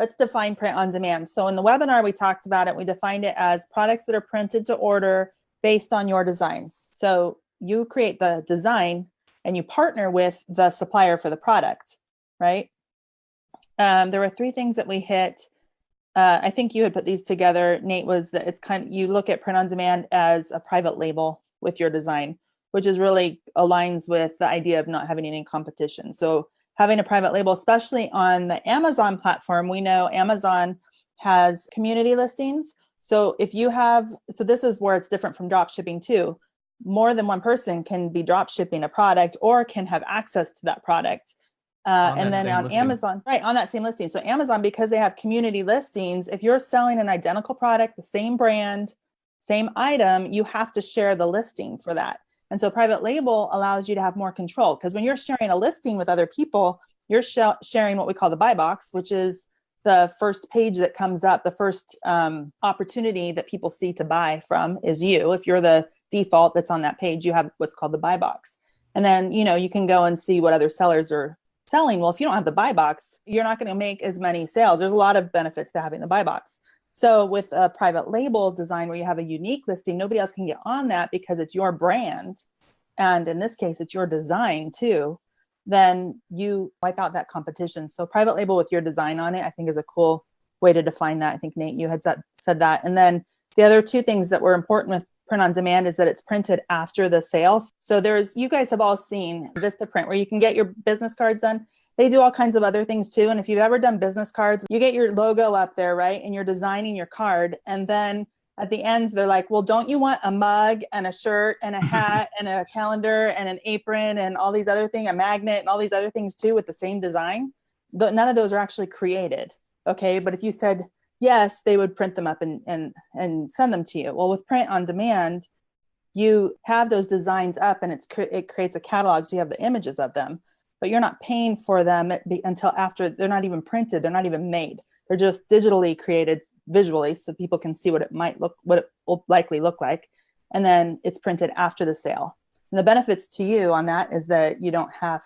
let's define print on demand. So in the webinar, we talked about it. We defined it as products that are printed to order based on your designs. So you create the design and you partner with the supplier for the product, right? There were 3 things that we hit. I think you had put these together, Nate, was that it's kind of, you look at print on demand as a private label with your design, which is really aligns with the idea of not having any competition. So having a private label, especially on the Amazon platform, we know Amazon has community listings. So if you have, so this is where it's different from drop shipping too. More than one person can be drop shipping a product or can have access to that product. And then on Amazon, right, on that same listing. So Amazon, because they have community listings, if you're selling an identical product, the same brand, same item, you have to share the listing for that. And so private label allows you to have more control, because when you're sharing a listing with other people, you're sharing what we call the buy box, which is the first page that comes up, the first opportunity that people see to buy from is you. If you're the default that's on that page, you have what's called the buy box. And then, you know, you can go and see what other sellers are selling. Well, if you don't have the buy box, you're not going to make as many sales. There's a lot of benefits to having the buy box. So with a private label design where you have a unique listing, nobody else can get on that because it's your brand. And in this case, it's your design too. Then you wipe out that competition. So private label with your design on it, I think is a cool way to define that. I think Nate, you had said that. And then the other 2 things that were important with print on demand is that it's printed after the sales. So you guys have all seen Vistaprint where you can get your business cards done. They do all kinds of other things too. And if you've ever done business cards, you get your logo up there, right? And you're designing your card. And then at the end, they're like, well, don't you want a mug and a shirt and a hat and a calendar and an apron and all these other things, a magnet and all these other things too with the same design? None of those are actually created. Okay. But if you said yes, they would print them up and send them to you. Well, with print on demand, you have those designs up and it creates a catalog. So you have the images of them, but you're not paying for them until after they're not even printed. They're not even made. They're just digitally created visually so people can see what it will likely look like. And then it's printed after the sale. And the benefits to you on that is that you don't have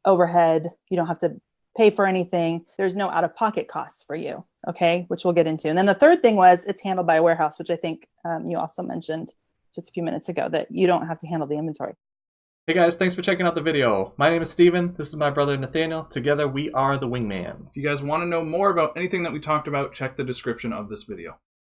overhead. You don't have to pay for anything. There's no out-of-pocket costs for you, okay, which we'll get into. And then the third thing was it's handled by a warehouse, which I think you also mentioned just a few minutes ago, that you don't have to handle the inventory. Hey guys, thanks for checking out the video. My name is Steven. This is my brother Nathaniel. Together we are the Wingman. If you guys want to know more about anything that we talked about, check the description of this video.